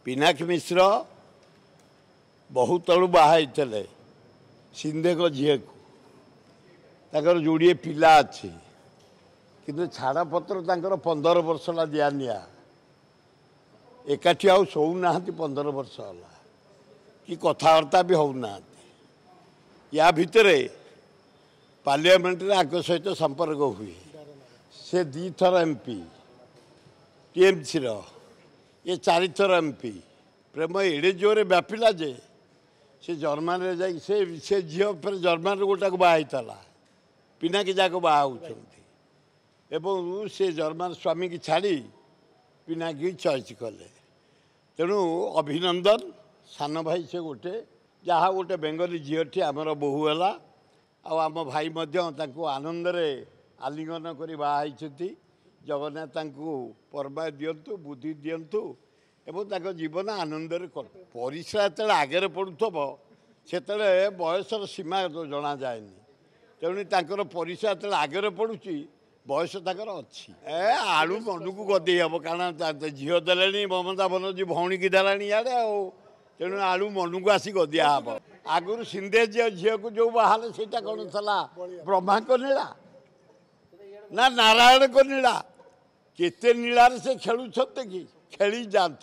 पिनाकी मिश्र बहुत तलु बाहर सिंधे को झील को जोड़े पिला अच्छी किंतु छाड़पत्र 15 वर्ष है दिया निया एकाठी आउ शोना 15 वर्ष है कि कथबार्ता भी होना या भितर पार्लियामेंट आग सहित संपर्क हुए से 2 थर एमपी टीएमसी ये 4 थर एमपी प्रेम एड़े जोरे व्यापिला जे से जर्मान से झील फिर जर्मान गोटा को बाहला पिनाकी जाक बाहर एवं से जर्मान स्वामी की छाड़ी पिनाकी चॉइस कले तेणु अभिनंदन सान भाई से गोटे जहाँ गोटे बेंगली झीलटी आमर बोहू है आम भाई आनंद आलिंगन कर बाहर जगन्नाथ पर्वा दिंतु बुद्धि दिंतु एवं जीवन आनंद परिश्रा जो आगे पड़ुव से बयसर सीमा जना जाए तेणु परिश्रा जो आगे पड़ुची बयस तक अच्छी आलू मन को गदे हम कारण झील दे ममता बनर्जी भौणी की देलानी इे तेणु आलू मन को आसी गदिया हम आगुरी सिंधे झील को जो बाहर से कौन था ब्रह्मा को नीला ना नारायण को नीला केते नीलार से खेलुंट कि खेली जातु।